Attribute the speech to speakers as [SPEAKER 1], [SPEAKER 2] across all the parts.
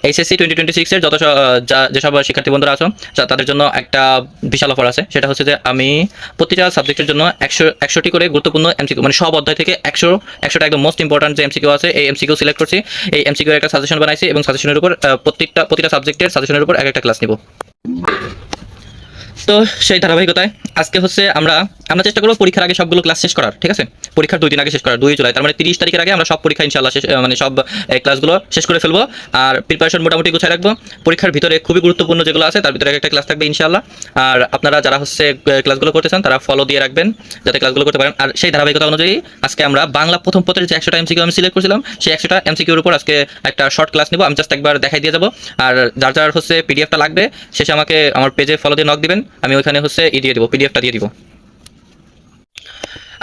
[SPEAKER 1] HSC 2026 এর যেসব শিক্ষার্থী বন্ধুরা আছো তাদের জন্য একটা বিশাল অফার আছে। সেটা হচ্ছে যে আমি প্রতিটা সাবজেক্টের জন্য 100টি করে গুরুত্বপূর্ণ এমসিকিউ, মানে সব অধ্যায় থেকে 100টা একদম মোস্ট ইম্পর্টেন্ট যে এমসিকিউ আছে, এই এমসিকিউ সিলেক্ট করছি। এই এমসিকিউ একটা সাজেশন বানাইছি এবং সাজেশনের উপর প্রতিটা সাবজেক্টের সাজেশনের উপর একটা ক্লাস নিব। তো সেই ধারাবাহিকতায় আজকে হচ্ছে আমরা চেষ্টা করবো পরীক্ষার আগে সবগুলো ক্লাস শেষ করার, ঠিক আছে? পরীক্ষার 2 দিন আগে শেষ করার, 2 জুলাই, তার মানে 30 তারিখের আগে আমরা সব পরীক্ষা ইনশাআল্লাহ শেষ, মানে সব ক্লাসগুলো শেষ করে ফেলবো। আর প্রিপারেশন মোটামুটি গুছিয়ে রাখবো। পরীক্ষার ভিতরে খুবই গুরুত্বপূর্ণ যেগুলো আছে তার ভিতরে একটা ক্লাস থাকবে ইনশাআল্লাহ। আর আপনারা যারা হচ্ছে ক্লাসগুলো করতে চান তারা ফলো দিয়ে রাখবেন যাতে ক্লাসগুলো করতে পারেন। আর সেই ধারাবাহিকতা অনুযায়ী আজকে আমরা বাংলা প্রথম পত্রের যে 100টা এমসিকিউ আমি সিলেক্ট করেছিলাম, সেই 100টা এমসিকিউর উপর আজকে একটা শর্ট ক্লাস নিব। আমি জাস্ট একবার দেখাই দিয়ে যাবো। আর যার হচ্ছে পিডিএফটা লাগবে শেষে আমাকে আমার পেজে ফলো দিয়ে নক দিবেন, আমি ওইখানে হচ্ছে দিয়ে দিব, পিডিএফটা দিয়ে দিব।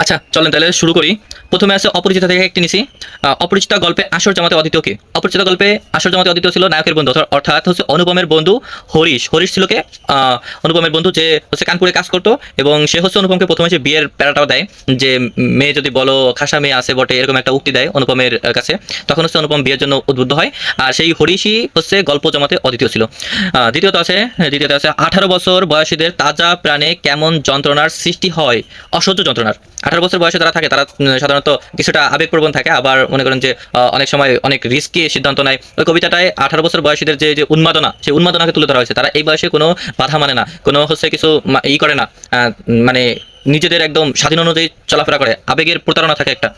[SPEAKER 1] আচ্ছা চলেন তাহলে শুরু করি। প্রথমে আছে অপরিচিতা থেকে একটি নিছি। অপরিচিতা গল্পে আসর জামাতে অদ্বিতীয় কে? অপরিচিতা গল্পে আসর জামাতে অদ্বিতীয় ছিল নায়কের বন্ধু, অর্থাৎ হচ্ছে অনুপমের বন্ধু হরিশ। হরিশ ছিল কে? অনুপমের বন্ধু, যে হচ্ছে কানপুরে কাজ করতো এবং সে হচ্ছে অনুপমকে প্রথমে সে বিয়ের প্যারাটাও দেয়, যে মেয়ে যদি বলো খাসা মেয়ে আছে বটে, এরকম একটা উক্তি দেয় অনুপমের কাছে। তখন হচ্ছে অনুপম বিয়ের জন্য উদ্বুদ্ধ হয়। আর সেই হরিশই হচ্ছে গল্প জমাতে অদ্বিতীয় ছিল। দ্বিতীয়ত আছে 18 বছর বয়সীদের তাজা প্রাণে কেমন যন্ত্রণার সৃষ্টি হয়? অসহ্য যন্ত্রণার। 18 বছর বয়সে যারা থাকে তারা সাধারণত কিছুটা আবেগপ্রবণ থাকে, আবার মনে করেন যে অনেক সময় অনেক রিস্কি সিদ্ধান্ত নেয়। ওই কবিতাটায় 18 বছর বয়সীদের যে উন্মাদনা, সেই উন্মাদনাকে তুলে ধরা হয়েছে। তারা এই বয়সে কোনো বাধা মানে না, কোনো হচ্ছে কিছু করে না, মানে নিজেদের একদম স্বাধীন অনুযায়ী চলাফেরা করে, আবেগের প্রতারণা থাকে একটা।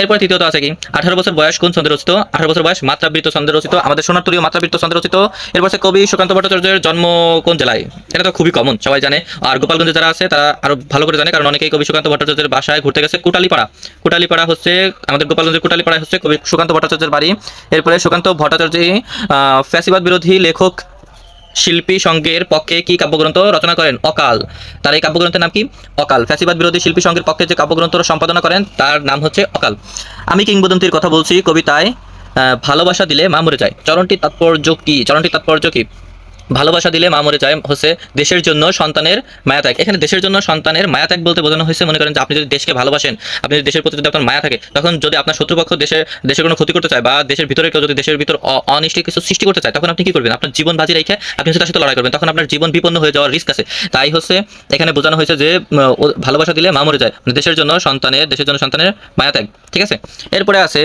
[SPEAKER 1] এরপরে তৃতীয়ত আছে কি? 18 বছর বয়স কোন ছন্দে রচিত? 18 বছর বয়স মাত্রাবৃত্ত ছন্দে রচিত, আমাদের সোনারতরীয় মাত্রাবৃত্ত ছন্দে রচিত। এরপর আছে কবি সুকান্ত ভট্টাচার্যের জন্ম কোন জেলায়? এটা তো খুবই কমন, সবাই জানে। আর গোপালগঞ্জে যারা আছে তারা আরো ভালো করে জানে, কারণ অনেকেই কবি সুকান্ত ভট্টাচার্যের বাসায় ঘুরতে গেছে। কুটালীপাড়া, কুটালীপাড়া হচ্ছে আমাদের গোপালগঞ্জের কুটালীপাড়ায় হচ্ছে কবি সুকান্ত ভট্টাচার্যের বাড়ি। এরপরে সুকান্ত ভট্টাচার্য ফ্যাসিবাদ বিরোধী লেখক শিল্পী সংঘের পক্ষে কি কাব্যগ্রন্থ রচনা করেন? অকাল। তার এই কাব্যগ্রন্থের নাম কি? অকাল। ফ্যাসিবাদ বিরোধী শিল্পী সংঘের পক্ষে যে কাব্যগ্রন্থ সম্পাদনা করেন তার নাম হচ্ছে অকাল। আমি কিংবদন্তির কথা বলছি কবিতায় ভালোবাসা দিলে মা মরে যায় চরণটির তাৎপর্য কি? চরণটির তাৎপর্য কি? ভালোবাসা দিলে মা মরে যায় হচ্ছে দেশের জন্য সন্তানের মায়া ত্যাগ। এখানে দেশের জন্য সন্তানের মায়া ত্যাগ বলতে বোঝানো হয়েছে, মনে করেন যে আপনি যদি দেশকে ভালোবাসেন, আপনি যদি দেশের প্রতি যদি আপনার মায়া থাকে, তখন যদি আপনার শত্রুপক্ষ দেশের কোনো ক্ষতি করতে চায় বা দেশের ভিতরে কেউ যদি দেশের ভিতর অনিষ্ট কিছু সৃষ্টি করতে চায়, তখন আপনি কি করবেন? আপনার জীবন বাজি রেখে আপনি হচ্ছে তার সাথে লড়াই করবেন, তখন আপনার জীবন বিপন্ন হয়ে যাওয়ার রিস্ক আছে। তাই হচ্ছে এখানে বোঝানো হয়েছে যে ভালোবাসা দিলে মা মরে যায়, মানে দেশের জন্য সন্তানের মায়া ত্যাগ, ঠিক আছে? এরপরে আছে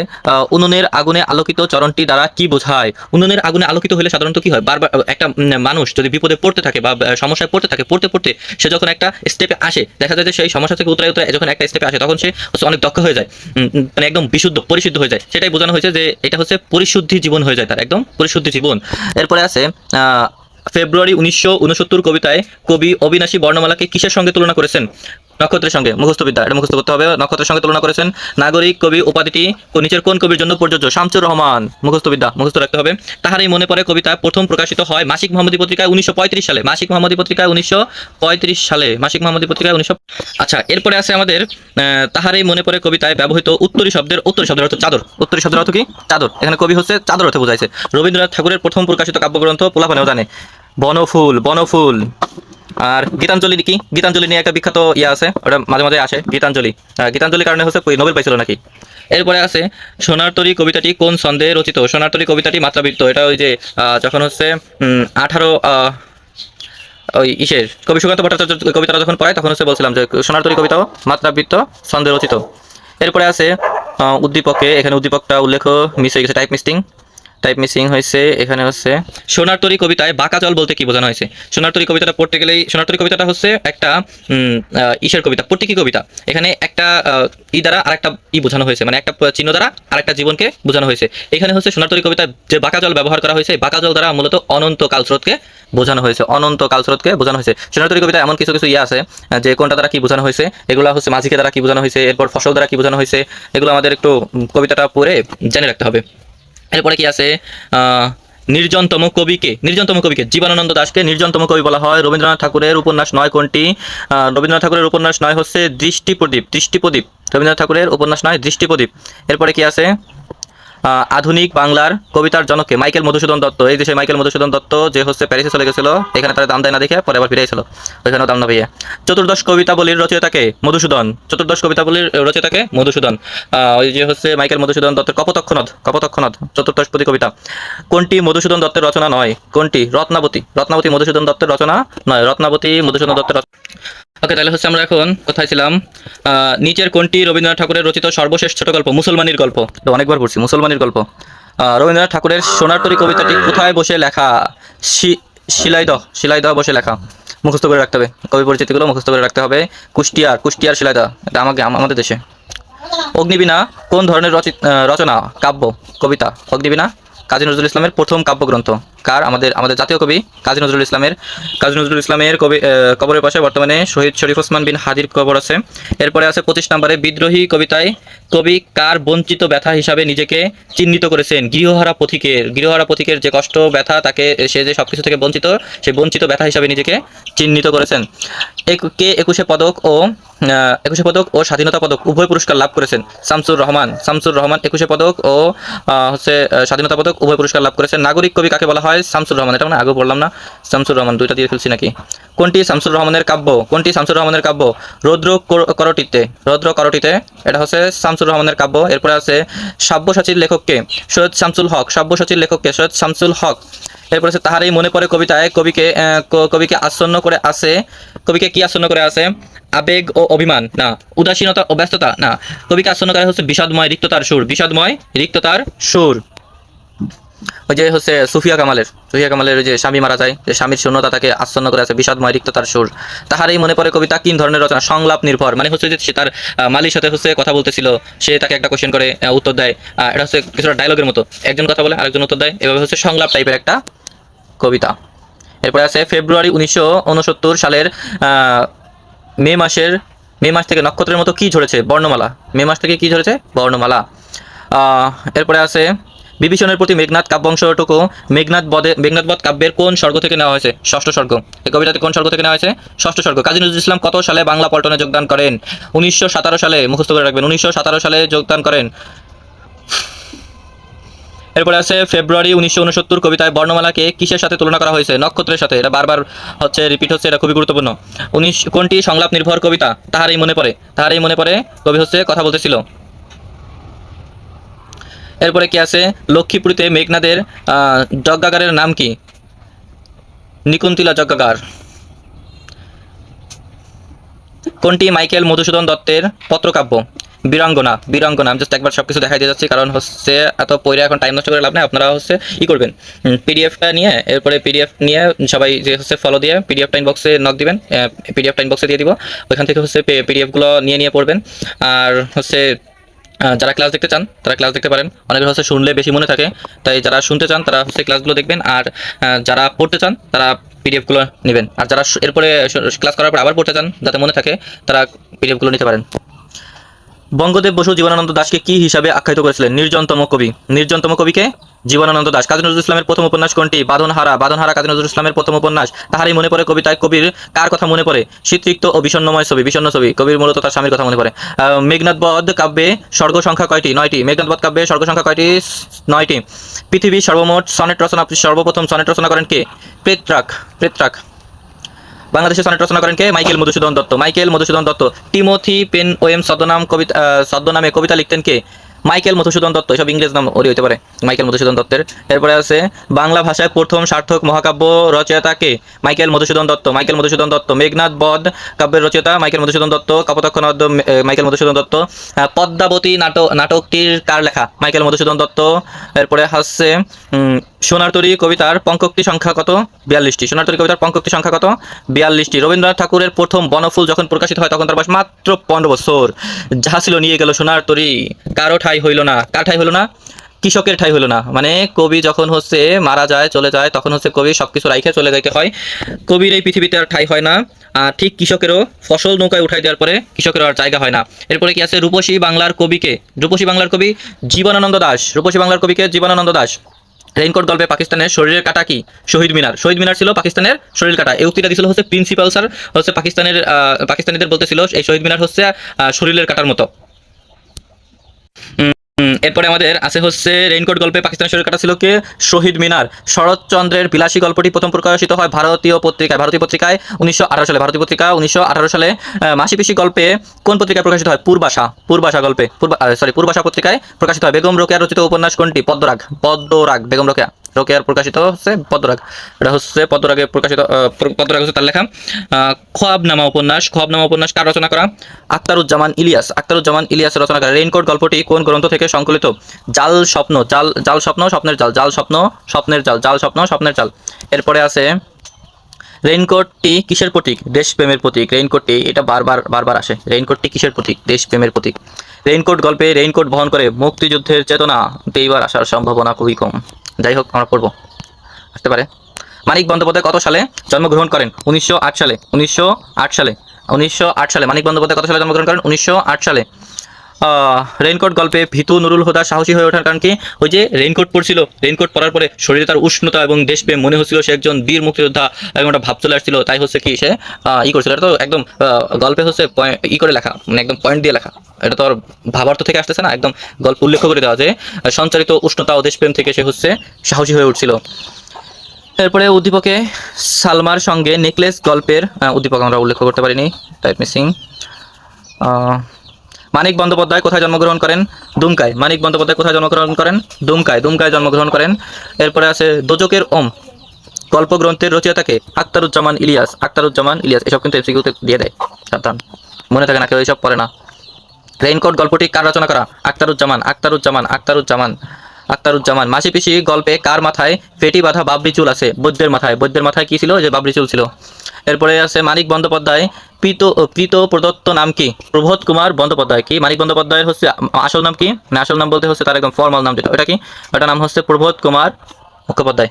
[SPEAKER 1] উনুনের আগুনে আলোকিত চরণটি দ্বারা কি বোঝায়? উনুনের আগুনে আলোকিত হলে সাধারণত কি হয়? বারবার একটা মানুষ যদি বিপদে পড়তে থাকে বা সমস্যায় পড়তে থাকে, পড়তে সে যখন একটা স্টেপে আসে, দেখা যায় যে সেই সমস্যা থেকে উতরায় যখন একটা স্টেপে আসে, তখন সে অনেক দক্ষ হয়ে যায়, মানে একদম পরিশুদ্ধ হয়ে যায়। সেটাই বোঝানো হয়েছে যে এটা হচ্ছে পরিশুদ্ধি জীবন হয়ে যায়, তার একদম পরিশুদ্ধি জীবন। এরপরে আছে ফেব্রুয়ারি 1969 কবিতায় কবি অবিনাশী বর্ণমালাকে কিসের সঙ্গে তুলনা করেছেন? নক্ষত্রের সঙ্গে। মুখস্থবিদ্যা, এটা মুখস্থ করতে হবে। নক্ষত্রের সঙ্গে তুলনা করেছেন। নাগরিক কবি উপাধিটি নিচের কোন কবির জন্য প্রযোজ্য? শামসুর রহমান। মুখস্থবিদ্যা, মুখস্থ রাখতে হবে। তাহারই মনে পড়ে কবিতা প্রথম প্রকাশিত হয় মাসিক মোহাম্মদী পত্রিকায় 1935 সালে। মাসিক মোহাম্মদী পত্রিকায় 1935 সালে। মাসিক মোহাম্মদী পত্রিকায় 19। আচ্ছা, এরপরে আছে আমাদের তাহারই মনে পড়ে কবিতায় ব্যবহৃত উত্তরী শব্দের অর্থ চাদর। উত্তরী শব্দের অর্থ কি? চাদর। এখানে কবি হচ্ছে চাদর অর্থে বোঝাইছে। রবীন্দ্রনাথ ঠাকুরের প্রথম প্রকাশিত কাব্যগ্রন্থ পোলাপানেও জানে, বনফুল। আর গীতাঞ্জলি কি? গীতাঞ্জলি নিয়ে একটা বিখ্যাত আছে, ওটা মাঝে মাঝে আসে। গীতাঞ্জলির কারণে হচ্ছে নোবেল পাইছিল নাকি। এরপরে আছে সোনার তরী কবিতাটি কোন ছন্দে রচিত? সোনার তরী কবিতাটি মাত্রাবৃত্ত। এটা ওই যে যখন হচ্ছে 18 ওই কবি সুকান্ত ভট্টাচার্য কবিতাটা যখন পড়ায় তখন হচ্ছে বলছিলাম যে সোনার তরী কবিতাও মাত্রাবৃত্ত ছন্দে রচিত। এরপরে আছে উদ্দীপকে, এখানে উদ্দীপকটা উল্লেখ মিস হয়ে গেছে, টাইপ মিসিং হয়েছে। এখানে হচ্ছে সোনার তরী কবিতায় বাঁকা জল বলতে কি বোঝানো হয়েছে? সোনার তরী কবিতাটা পড়তে গেলেই, সোনার তরী কবিতাটা হচ্ছে একটা কবিতা, প্রতীকী কবিতা। এখানে একটা দ্বারা আরেকটা বোঝানো হয়েছে, মানে একটা চিহ্ন দ্বারা আরেকটা জীবনকে বোঝানো হয়েছে। এখানে হচ্ছে সোনার তরী কবিতায় যে বাঁকা জল ব্যবহার করা হয়েছে, বাঁকা জল দ্বারা মূলত অনন্ত কালস্রোতকে বোঝানো হয়েছে। সোনার তরী কবিতা এমন কিছু আছে যে কোনটা দ্বারা কি বোঝানো হয়েছে, এগুলো হচ্ছে মাঝিকে দ্বারা কি বোঝানো হয়েছে, এরপর ফসল দ্বারা কি বোঝানো হয়েছে, এগুলো আমাদের একটু কবিতাটা পড়ে জেনে রাখতে হবে। এরপরে কি আছে নির্জনতম কবিকে জীবনানন্দ দাশকে নির্জনতম কবি বলা হয়। রবীন্দ্রনাথ ঠাকুরের উপন্যাস 9 কোনটি? রবীন্দ্রনাথ ঠাকুরের উপন্যাস 9 হচ্ছে দৃষ্টিপ্রদীপ। রবীন্দ্রনাথ ঠাকুরের উপন্যাস 9 দৃষ্টিপ্রদীপ। এরপরে কি আছে আধুনিক বাংলার কবিতার জনককে? মাইকেল মধুসূদন দত্ত। এই দেশে মাইকেল মধুসূদন দত্ত যে হচ্ছে প্যারিসে চলে গেছিল, এখানে তারা দাম দেয় না দেখে পরে আবার ফিরে এসেছিল, ওইখানেও দাম না পেয়ে। চতুর্দশ কবিতাবলীর রচয়িতাকে? মধুসূদন। চতুর্দশ কবিতাবলীর রচয়িতাকে? মধুসূদন। ওই যে হচ্ছে মাইকেল মধুসূদন দত্তের কপোতক্ষ নদ, কপোতক্ষ নদ চতুর্দশপদী কবিতা। কোনটি মধুসূদন দত্তের রচনা নয়? কোনটি? রত্নাবতী। রত্নাবতী মধুসূদন দত্তের রচনা নয়, রত্নাবতী মধুসূদন দত্তের রচনা। ওকে, তাহলে হচ্ছে আমরা এখন কোথায় ছিলাম? নিচের কোনটি রবীন্দ্রনাথ ঠাকুরের রচিত সর্বশেষ ছোট গল্প? মুসলমানির গল্প। এটা অনেকবার পড়ছি, মুসলমানির গল্প। রবীন্দ্রনাথ ঠাকুরের সোনার তরী কবিতাটি কোথায় বসে লেখা? শিলাইদহ, শিলাইদহ বসে লেখা। মুখস্থ করে রাখতে হবে, কবি পরিচিতিগুলো মুখস্থ করে রাখতে হবে। কুষ্টিয়ার, কুষ্টিয়ার শিলাইদহ, এটা আমাদের দেশে। অগ্নিবীণা কোন ধরনের রচনা? কাব্য, কবিতা। অগ্নিবীণা কাজী নজরুল ইসলামের প্রথম কাব্যগ্রন্থ। কার? আমাদের আমাদের জাতীয় কবি কাজী নজরুল ইসলামের। কাজী নজরুল ইসলামের কবরের পাশে বর্তমানে শহীদ শরীফ ওসমান বিন হাদির কবর আছে। এরপরে আছে 25 নম্বরে, বিদ্রোহী কবিতায় কবি কার বঞ্চিত ব্যথা হিসাবে নিজেকে চিহ্নিত করেছেন? গৃহহারা পথিকের। গৃহহারা পথিকের যে কষ্ট ব্যথা, তাকে সে যে সবকিছু থেকে বঞ্চিত, সেই বঞ্চিত ব্যথা হিসাবে নিজেকে চিহ্নিত করেছেন। কে 21 পদক ও 21 পদক ও স্বাধীনতা পদক উভয় পুরস্কার লাভ করেছেন? শামসুর রহমান। শামসুর রহমান 21 পদক ও হচ্ছে স্বাধীনতা পদক উভয় পুরস্কার লাভ করেছেন। নাগরিক কবি কাকে বলা হয়? শামসুর রহমান। এটা মানে আগেও বললাম না, শামসুর রহমান, দুইটা দিয়ে ফেলছি নাকি? কোনটি শামসুর রহমানের কাব্য? কোনটি শামসুর রহমানের কাব্য? রৌদ্র করটিতে। রৌদ্র করটিতে, এটা হচ্ছে শামসুর রহমানের কাব্য। এরপরে আছে সাব্যসাচীর লেখককে? সৈয়দ শামসুল হক। সাব্যসাচীর লেখককে? সৈয়দ শামসুল হক। এরপরে আছে তাহারই মনে পড়ে কবিতায় কবিকে আচ্ছন্ন করে আছে, কবিকে কি আচ্ছন্ন করে আছে? আবেগ ও অভিমান না, উদাসীনতা ও ব্যস্ততা না, কবিকে আচ্ছন্ন করে হচ্ছে বিষাদময় রিক্ততার সুর। বিষাদময় রিক্ততার সুর। ওই যে হচ্ছে সুফিয়া কামালের যে স্বামী মারা যায়, যে স্বামীর শূন্যতা তাকে আচ্ছন্ন করে আছে বিষাদময় রিক্ততার সুর। তাহারই মনে পড়ে কবিতা কোন ধরনের রচনা? সংলাপ নির্ভর। মানে হচ্ছে যে সে তার মালির সাথে হচ্ছে কথা বলতেছিল, সে তাকে একটা কোশ্চেন করে উত্তর দেয়, এটা হচ্ছে কিছুটা ডায়লগের মতো, একজন কথা বলে আরেকজন উত্তর দেয়, এভাবে হচ্ছে সংলাপ টাইপের একটা কবিতা। এরপরে আছে ফেব্রুয়ারি 1969 সালের মে মাস থেকে নক্ষত্রের মতো কি ঝরেছে? বর্ণমালা। মে মাস থেকে কি ঝরেছে? বর্ণমালা। এরপরে আছে বিভীষণের প্রতি মেঘনাদ কাব্যাংশটুকু মেঘনাদ বধ কাব্যের কোন স্বর্গ থেকে নেওয়া হয়েছে? ষষ্ঠ স্বর্গ। এই কবিতাটি কোন স্বর্গ থেকে নেওয়া হয়েছে? ষষ্ঠ স্বর্গ। কাজী নজরুল ইসলাম কত সালে বাংলা পল্টনে যোগদান করেন? 1917 সালে। মুখস্থ করে রাখবেন, 1917 সালে যোগদান করেন। এরপরে আছে ফেব্রুয়ারি 1969 কবিতায় বর্ণমালাকে কিসের সাথে তুলনা করা হয়েছে? নক্ষত্রের সাথে। এটা বারবার হচ্ছে রিপিট হচ্ছে, এটা খুবই গুরুত্বপূর্ণ। কোনটি সংলাপ নির্ভর কবিতা? তাহারই মনে পড়ে। তাহারই মনে পড়ে কবি হচ্ছে কথা বলতেছিল। এরপরে কি আছে? লক্ষ্মীপুরীতে মেঘনাদের যজ্ঞাগারের নাম কি? নিকুন্তিলা যজ্ঞাগার। কোনটি মাইকেল মধুসূদন দত্তের পত্রকাব্য? বীরাঙ্গনা। বীরাঙ্গনা। আমি জাস্ট একবার সবকিছু দেখাই দিয়ে যাচ্ছি, কারণ হচ্ছে এত পড়ে এখন টাইম নষ্ট করে লাভ নেই। আপনারা হচ্ছে করবেন, পিডিএফটা নিয়ে, এরপরে পিডিএফ নিয়ে সবাই যে হচ্ছে ফলো দিয়ে পিডিএফটা ইনবক্সে নক দিবেন, পিডিএফটা ইনবক্সে দিয়ে দিব, ওইখান থেকে হচ্ছে পিডিএফগুলো নিয়ে পড়বেন। আর হচ্ছে যারা ক্লাস দেখতে চান তারা ক্লাস দেখতে পারেন, অনেকের হচ্ছে শুনলে বেশি মনে থাকে, তাই যারা শুনতে চান তারা হচ্ছে ক্লাসগুলো দেখবেন, আর যারা পড়তে চান তারা পিডিএফগুলো নেবেন, আর যারা এরপরে ক্লাস করার পর আবার পড়তে চান যাতে মনে থাকে তারা পিডিএফগুলো নিতে পারেন। বঙ্গদেব বসু জীবনানন্দ দাশকে কি হিসাবে আখ্যায়িত করেছিলেন? নির্জনতম কবি। নির্জনতম কবিকে? জীবনানন্দ দাশ। কাজী নজরুল ইসলামের প্রথম উপন্যাস কোনটি? বাঁধনহারা। বাঁধনহারা কাজী নজরুল ইসলামের প্রথম উপন্যাস। তাহারই মনে পড়ে কবিতায় কবির কার কথা মনে পড়ে? শীতরিক্ত ও বিষণ্ণময় ছবি। বিষণ্ণ ছবি। কবির মূলত তার স্বামীর কথা মনে পড়ে। মেঘনাদ বধ কাব্যে স্বর্গ সংখ্যা কয়টি? 9টি। মেঘনাদ বধ কাব্যে স্বর্গ সংখ্যা কয়টি? 9টি। পৃথিবীর সর্বমোট সনেট রচনা, সর্বপ্রথম সনেট রচনা করেন কে? পেত্রাক। বাংলাদেশে সনেট রচনা করেন কে? Michael Madhusudan Dutta. Michael Madhusudan Dutta. Timothy Penpoem ছদ্মনামে কবিতা লিখতেন কে? মাইকেল মধুসূদন দত্ত। এসব ইংরেজ নাম ওরই হইতে পারে, মাইকেল মধুসূদন দত্তের। এরপরে আছে বাংলা ভাষায় প্রথম সার্থক মহাকাব্য রচয়িতা কে? মাইকেল মধুসূদন দত্ত। মাইকেল মধুসূদন দত্ত। মেঘনাদ বধ কাব্যের রচয়িতা মাইকেল মধুসূদন দত্ত। কপোতাক্ষ নদ মাইকেল মধুসূদন দত্ত। পদ্মাবতী নাটকটির কার লেখা? মাইকেল মধুসূদন দত্ত। এরপরে হচ্ছে সোনার তরী কবিতার পঙ্ক্তি সংখ্যা কত? 42টি। সোনার তরী কবিতার পঙ্ক্তি সংখ্যা কত? 42টি। রবীন্দ্রনাথ ঠাকুরের প্রথম বনফুল যখন প্রকাশিত হয় তখন তার বয়স মাত্র 15 বছর। যাহা ছিল নিয়ে গেল সোনার তরী, কারো ঠাই হইল না। কার ঠাই হইল না? কৃষকের ঠাই হইল না। মানে কবি যখন হচ্ছে মারা যায়, চলে যায়, তখন হচ্ছে কবি সবকিছু রাইখে চলে যাইতে হয়, কবির এই পৃথিবীতে আর ঠাই হয় না। আর ঠিক কৃষকেরও ফসল নৌকায় উঠাই দেওয়ার পরে কৃষকেরও আর জায়গা হয় না। এরপরে কি আছে? রূপসী বাংলার কবিকে? রূপসী বাংলার কবি জীবনানন্দ দাশ। রূপসী বাংলার কবিকে? জীবনানন্দ দাশ। রেইনকোট গল্পে পাকিস্তানের শরীরের কাটা কি? শহীদ মিনার। শহীদ মিনার ছিল পাকিস্তানের শরীর কাটা। এই উক্তিটা দিছিল হচ্ছে প্রিন্সিপাল স্যার, হচ্ছে পাকিস্তানিদের বলতেছিল এই শহীদ মিনার হচ্ছে শরীরের কাটার মতো। এরপরে আমাদের আছে হচ্ছে রেইনকোট গল্পে পাকিস্তানের শরীর কাটা ছিল কে? শহীদ মিনার। শরৎচন্দ্রের বিলাসী গল্পটি প্রথম প্রকাশিত হয় ভারতীয় পত্রিকায় 1918 সালে। ভারতীয় পত্রিকা 1918 সালে। মাসি পিসি গল্পে কোন পত্রিকায় প্রকাশিত হয়? পূর্বাশা গল্পে পূর্বাশা পত্রিকায় প্রকাশিত হয়। বেগম রোকেয়ার রচিত উপন্যাস কোনটি? পদ্মরাগ। বেগম রোকেয়ার প্রকাশিত হচ্ছে পদ্মরাগ। এটা হচ্ছে পদ্মরাগে প্রকাশিত। পদ্মরাগ হচ্ছে তার লেখা। খোয়াবনামা উপন্যাস কার রচনা করা? আখতারুজ্জামান ইলিয়াস রচনা করা। রেইনকোট গল্পটি কোন গ্রন্থ থেকে সংকলিত? জাল স্বপ্ন স্বপ্নের জাল। এরপরে আছে রেইনকোটটি কিসের প্রতীক? দেশপ্রেমের প্রতীক। রেইনকোটটি এটা বারবার আসে। রেইনকোটটি কিসের প্রতীক? দেশপ্রেমের প্রতীক। রেইনকোট গল্পে রেইনকোট বহন করে মুক্তিযুদ্ধের চেতনা, এইবার আসার সম্ভাবনা খুবই কম। যাই হোক, আমরা পড়বো, আসতে পারে। মানিক বন্দ্যোপাধ্যায় কত সালে জন্মগ্রহণ করেন? 1908 সালে। 1908 সালে মানিক বন্দ্যোপাধ্যায় কত সালে জন্মগ্রহণ করেন? 1908 সালে। রেইনকোট গল্পে ভীতু নুরুল হুদা সাহসী হয়ে ওঠার কারণ কি? ওই যে রেইনকোট পরছিল, রেইনকোট পরার পরে শরীরে তার উষ্ণতা এবং দেশপ্রেম মনে হচ্ছিল সে একজন বীর মুক্তিযোদ্ধা এবং একটা ভাব চলে আসছিল। তাই হচ্ছে কি সে করছিল। এটা তো একদম গল্পে হচ্ছে করে লেখা, মানে একদম পয়েন্ট দিয়ে লেখা। এটা তো আর ভাবার্থ থেকে আসতেছে না, একদম গল্প উল্লেখ করে দেওয়া যে সঞ্চারিত উষ্ণতা ও দেশপ্রেম থেকে সে হচ্ছে সাহসী হয়ে উঠছিল। এরপরে উদ্দীপকে সালমার সঙ্গে নেকলেস গল্পের উদ্দীপক আমরা উল্লেখ করতে পারিনি, টাইপ মিসিং। মানিক বন্দ্যোপাধ্যায় কোথায় জন্মগ্রহণ করেন? দুমকায়। দুমকায় জন্মগ্রহণ করেন। এরপরে আছে দোজকের ওম গল্পগ্রন্থের রচয়িতাকে? আখতারুজ্জামান ইলিয়াস। এসব কিন্তু এমসিকিউতে দিয়ে দেয়, সাবধান, মনে থাকে না, কেউ এইসব পড়ে না। রেইনকোট গল্পটি কার রচনা করা? আখতারুজ্জামান। মাসি পিসি গল্পে কার মাথায় ফেটি বাঁধা বাবরি চুল আছে? বৈদ্যের মাথায় কি ছিল? যে বাবরি চুল ছিল। এরপরে আছে মানিক বন্দ্যোপাধ্যায় প্রীত প্রদত্ত নাম কি? প্রবোধ কুমার বন্দ্যোপাধ্যায়। কি মানিক বন্দ্যোপাধ্যায়ের হচ্ছে আসল নাম কি? না, আসল নাম বলতে হচ্ছে তার একদম ফর্মাল নাম যেটা, ওটা কি? ওটা নাম হচ্ছে প্রবোধ কুমার মুখোপাধ্যায়।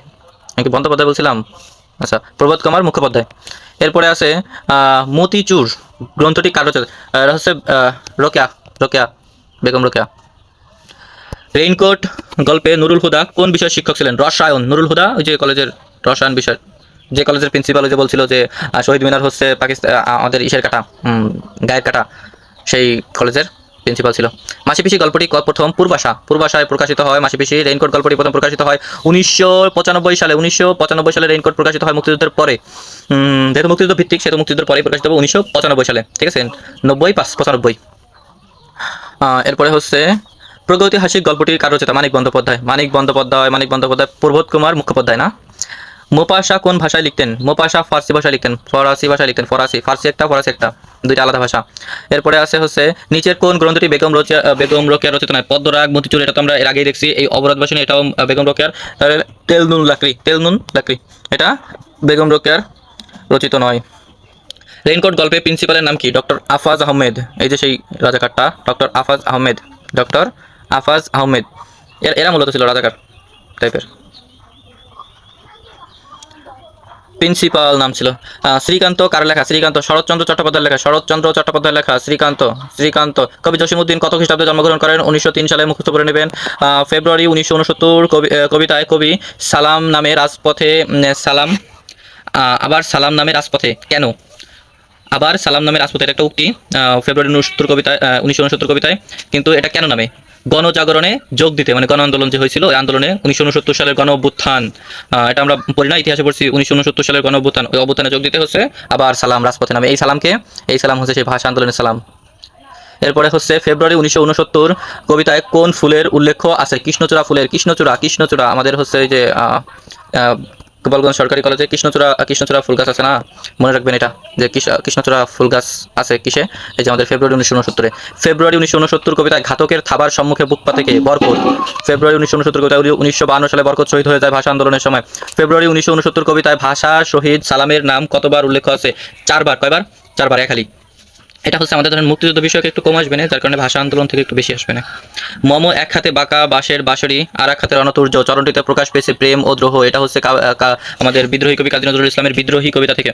[SPEAKER 1] আমি বন্দ্যোপাধ্যায় বলছিলাম, আচ্ছা, প্রবোধ কুমার মুখোপাধ্যায়। এরপরে আছে মতিচুর গ্রন্থটি কার রচনা? এটা হচ্ছে বেগম রোকেয়া। রেইনকোট গল্পে নুরুল হুদা কোন বিষয়ের শিক্ষক ছিলেন? রসায়ন। নুরুল হুদা ওই যে কলেজের রসায়ন বিষয়, যে কলেজের প্রিন্সিপাল যে বলছিল যে শহীদ মিনার হচ্ছে পাকিস্তান আমাদের ইসের কাটা, গায়ের কাটা, সেই কলেজের প্রিন্সিপাল ছিল। মাসি পিসি গল্পটি প্রথম পূর্বাশায় প্রকাশিত হয়। মাসি পিসি। রেইনকোট গল্পটি প্রথম প্রকাশিত হয় 1995 সালে। 1995 সালে রেইনকোট প্রকাশিত হয় মুক্তিযুদ্ধের পরে। যেহেতু মুক্তিযুদ্ধ ভিত্তিক সেহেতু মুক্তিযুদ্ধের পরে প্রকাশিত হবে 1995 সালে, ঠিক আছে, 95। এরপরে হচ্ছে প্রগৈতিহাসিক গল্পটির কার রচয়িতা? মানিক বন্দ্যোপাধ্যায়। প্রবোধ কুমার মুখোপাধ্যায় না? মোপাসা কোন ভাষায় লিখতেন? মোপাসা ফার্সি ভাষায় লিখতেন। ফার্সি একটা, দুইটা আলাদা ভাষা। এরপরে আছে হচ্ছে নিচের কোন গ্রন্থটি বেগম রোকেয়ার রচিত নয়? পদ্মরাগ, মতিচুর, এটা তো আমরা এর আগেই দেখছি। এই অবরোধ বাসনী, এটাও বেগম রোকেয়ার। তেলনুন লাকড়ি, এটা বেগম রোকেয়ার রচিত নয়। রেইনকোট গল্পে প্রিন্সিপালের নাম কি? ডক্টর আফাজ আহমেদ। এই যে সেই রাজাকারটা, ডক্টর আফাজ আহমেদ। এরা মূলত ছিল রাজাকার টাইপের। প্রিন্সিপাল নাম ছিল শ্রীকান্ত। কার লেখা? শরৎচন্দ্র চট্টোপাধ্যায়ের লেখা শ্রীকান্ত। কবি জসিমউদ্দিন কত খ্রিস্টাব্দে জন্মগ্রহণ করেন? 1903 সালে, মুখস্থ করে নেবেন। ফেব্রুয়ারি 1969। কবিতায় কবি সালাম নামে রাজপথে আবার সালাম নামে রাজপথে কেন? আবার সালাম নামে রাজপথের একটা উক্তি ফেব্রুয়ারি 1969 কবিতায়, কিন্তু এটা কেন নামে? গণজাগরণে যোগ দিতে, মানে গণ আন্দোলন যে হয়েছিল ওই আন্দোলনে 1969 সালের গণ অভ্যুত্থান, এটা আমরা পড়ি না, ইতিহাসে পড়ছি 1969 সালের গণ অভ্যুত্থান, ওই অভ্যুত্থানে যোগ দিতে হচ্ছে আবার সালাম রাজপথে নামে। এই সালাম হচ্ছে সেই ভাষা আন্দোলনের সালাম। এরপরে হচ্ছে ফেব্রুয়ারি 1969 কবিতায় কোন ফুলের উল্লেখ আছে? কৃষ্ণচূড়া ফুলের। কৃষ্ণচূড়া আমাদের হচ্ছে এই যে গোপালগঞ্জ সরকারি কলেজে কৃষ্ণচূড়া ফুল গাছ আছে না, মনে রাখবেন এটা, যে কৃষ্ণচূড়া ফুল গাছ আছে কিসে? এই যে আমাদের ফেব্রুয়ারি 1969। ফেব্রুয়ারি 1969 কবিতায় ঘাতকের থাবার সম্মুখে বুক পাতে বরকত। ফেব্রুয়ারি 1969 কবিতায় 1952 সালে বরকত শহীদ হয়ে যায় ভাষা আন্দোলনের সময়। ফেব্রুয়ারি 1969 কবিতায় ভাষা শহীদ সালামের নাম কতবার উল্লেখ আছে? 4 বার। কয়বার? 4 বার, খালি। এটা হচ্ছে আমাদের ধরেন মুক্তিযুদ্ধ বিষয়ক একটু কম আসবে না, যার কারণে ভাষা আন্দোলন থেকে একটু বেশি আসবে না। মম এক হাতে বাঁকা বাঁশের বাঁশরি, আর এক হাতে রণতুর্য, চরণটিতে প্রকাশ পেয়েছে প্রেম ও দ্রোহ। এটা হচ্ছে আমাদের বিদ্রোহী কবি কাজী নজরুল ইসলামের বিদ্রোহী কবিতা থেকে।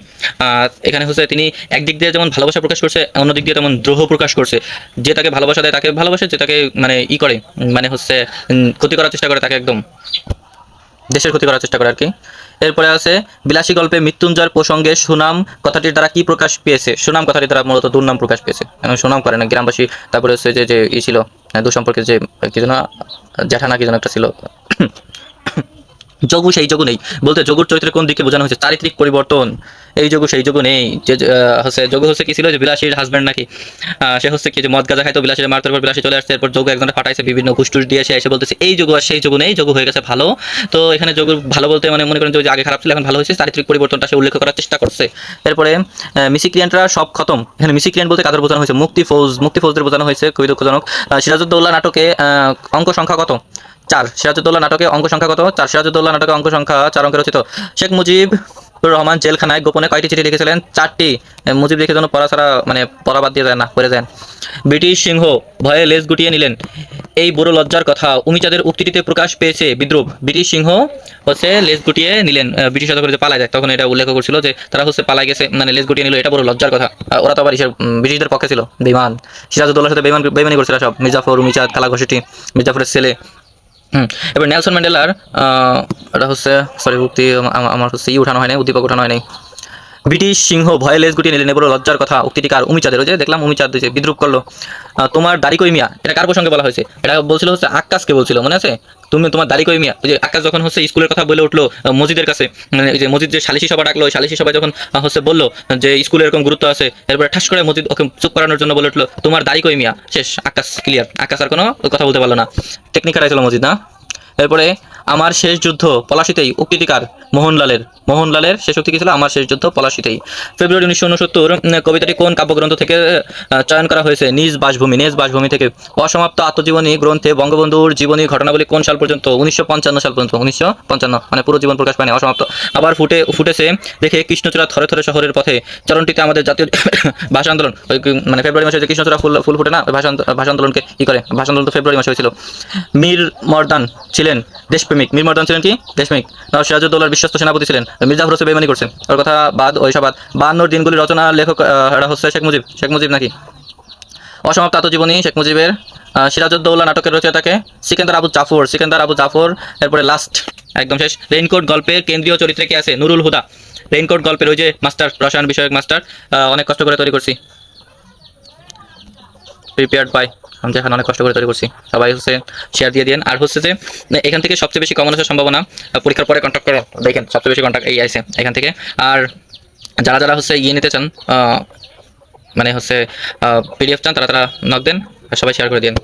[SPEAKER 1] এখানে হচ্ছে তিনি একদিক দিয়ে যেমন ভালোবাসা প্রকাশ করছে, অন্যদিক দিয়ে তেমন দ্রোহ প্রকাশ করছে। যে তাকে ভালোবাসা দেয় তাকে ভালোবাসে, যে তাকে মানে করে, মানে হচ্ছে ক্ষতি করার চেষ্টা করে তাকে একদম দেশের ক্ষতি করার চেষ্টা করে আর কি। এরপরে আছে বিলাসী গল্পে মৃত্যুঞ্জয়ের প্রসঙ্গে সুনাম কথাটির দ্বারা কি প্রকাশ পেয়েছে? সুনাম কথাটির দ্বারা মূলত দুর্নাম প্রকাশ পেয়েছে, সুনাম করে না গ্রামবাসী। তারপরে হচ্ছে যে যে ই ছিল দুঃসম্পর্কে যে কি যেন জ্যাঠা না কি যেন একটা ছিল যোগু সেই যোগু নেই বলতে যোগুর চরিত্রের কোন দিকে বোঝানো হয়েছে? চারিত্রিক পরিবর্তন। এই যোগু সেই যোগু নেই যে হচ্ছে যোগু হচ্ছে কি ছিল যে বিলাসীর হাজব্যান্ড নাকি, সে হচ্ছে কি যে মদ গাঁজা খাইতো, বিলাসীর মারতে পর বিলাসী চলে আসছে, এরপর যোগু একজনের ফাটাইছে বিভিন্ন ঘুষটুস দিয়ে সে এসে বলতেছে এই যোগু আর সেই যোগু নেই, যোগু হয়ে গেছে ভালো। তো এখানে যোগু ভালো বলতে মানে মনে করেন যে আগে খারাপ ছিল এখন ভালো হয়েছে, চারিত্রিক পরিবর্তনটা সে উল্লেখ করার চেষ্টা করছে। এরপরে মিসিক্রিয়েন্টরা সব খতম, এখানে মিসিক্রিয়েন্ট বলতে কাদের বোঝানো হয়েছে? মুক্তি ফৌজদের বোঝানো হয়েছে, খুবই দুঃখজনক। সিরাজউদ্দৌলা নাটকে অঙ্ক সংখ্যা কত? 4। সিরাজউদ্দৌলা নাটকে অঙ্ক সংখ্যা কত? 4। সিরাজউদ্দৌলা নাটকে অঙ্ক সংখ্যা 4 অঙ্কে রচিত। শেখ মুজিবুর রহমান জেলখানায় গোপনে কয়টি চিঠি লিখেছিলেন? 4টি। মুজিব লিখে যেন পড়া ছাড়া মানে পড়া বাদ দিয়ে যায় না, পড়ে যান। ব্রিটিশ সিংহ ভয়ে লেজ গুটিয়ে নিলেন, এই বড় লজ্জার কথা উমিচাঁদের উক্তিটিতে প্রকাশ পেয়েছে বিদ্রুপ। ব্রিটিশ সিংহ হচ্ছে লেজ গুটিয়ে নিলেন, ব্রিটিশ যখন যে পালায় যায় তখন এটা উল্লেখ করছিল যে তারা হচ্ছে পালাই গেছে, মানে লেজ গুটিয়ে নিল, এটা বড় লজ্জার কথা। ওরা তো আবার ব্রিটিশদের পক্ষে ছিল, বেঈমান। সিরাজউদ্দৌলার সাথে বেঈমানি করছিল সব, মির্জাফর, উমিচাঁদ, কালা ঘষিটি, মির্জাফরের ছেলে। এবার নেলসন ম্যান্ডেলার এটা হচ্ছে সরি উক্তি আমার হচ্ছে উঠানো হয় নাই, উদ্দীপক উঠানো হয় নাই। ব্রিটিশ সিংহ ভয়ে লেজ গুটিয়ে নিলেন, এবার লজ্জার কথা উক্তিটি কার? উমিচাঁদের। ওই যে দেখলাম উমিচাঁদ যে বিদ্রুপ করলো। তোমার দাড়ি কই মিয়া, এটা কার প্রসঙ্গে বলা হয়েছে? এটা বলছিল হচ্ছে আক্কাসকে বলছিল, মনে আছে? তুমি তোমার দাড়ি কই মিয়া, ওই যে আক্কাস যখন হচ্ছে স্কুলের কথা বলে উঠলো মসজিদের কাছে, মানে ওই যে মসজিদ যে সালিশি সভা ডাকলো, সালিশি সভায় যখন হচ্ছে বললো যে স্কুলের এরকম গুরুত্ব আছে, এরপরে ঠাস করে মসজিদ ওকে চুপ করানোর জন্য বলে উঠলো তোমার দাড়ি কই মিয়া, শেষ, আক্কাস ক্লিয়ার। আক্কাস আর কোনো কথা বলতে পারলো না, টেকনিক হারাইছিল মসজিদ না। এরপরে আমার শেষ যুদ্ধ পলাশিতেই উক্তিটিকার? মোহনলালের শেষ উক্তি কি ছিল? আমার শেষ যুদ্ধ পলাশিতেই। ফেব্রুয়ারি 1969 কবিতাটি কোন কাব্যগ্রন্থ থেকে চয়ন করা হয়েছে? নিজ বাসভূমি থেকে। অসমাপ্ত আত্মজীবনী গ্রন্থে বঙ্গবন্ধুর জীবনী ঘটনাবলী কোন সাল পর্যন্ত? 1955 সাল পর্যন্ত। 1955 মানে পুরো জীবন প্রকাশ পায়নি, অসমাপ্ত। আবার ফুটেছে দেখে কৃষ্ণচূড়া থরে থরে শহরের পথে চরণটিতে আমাদের জাতীয় ভাষা আন্দোলন, ওই মানে ফেব্রুয়ারি মাসে যে কৃষ্ণচূড়া ফুল ফুটে না, ওই ভাষা আন্দোলনকে কি করে? ভাষা আন্দোলন তো ফেব্রুয়ারি মাসে হয়েছিল। মীর মর্দান ছিলেন দেশপ্রেমিক। মীর মর্দান ছিলেন কি? দেশপ্রেমিক। সিরাজউদ্দৌলার বিশ্বস্ত সেনাপতি ছিলেন। মির্জাফর হোসেন বেইমানি করছেন, ওর কথা বাদ, ওই সব বাদ। 52 দিনগুলি রচনা লেখক এটা হচ্ছে শেখ মুজিব নাকি? অসমাপ্ত আত্মজীবনী শেখ মুজিবের। সিরাজউদ্দৌলা নাটকের রচয়িতাকে? সিকেন্দার আবু জাফর। এরপরে লাস্ট একদম শেষ, রেইনকোট গল্পের কেন্দ্রীয় চরিত্রে কি আছে? নুরুল হুদা। রেইনকোট গল্পের ওই যে মাস্টার, রসায়ন বিষয়ক মাস্টার, অনেক কষ্ট করে তৈরি করছি, প্রিপেয়ার্ড বাই, আমি এখন অনেক কষ্ট করে তৈরি করছি। সবাই হচ্ছে শেয়ার দিয়ে দিন। আর হচ্ছে যে এখান থেকে সবচেয়ে বেশি কমন আসার সম্ভাবনা, পরীক্ষার পরে কন্ট্যাক্ট করো, দেখেন সবচেয়ে বেশি কন্ট্যাক্ট এই আছে এখান থেকে। আর যারা হচ্ছে নিতে চান, মানে হচ্ছে পিডিএফ চান, তারা নক দেন, আর সবাই শেয়ার করে দিন।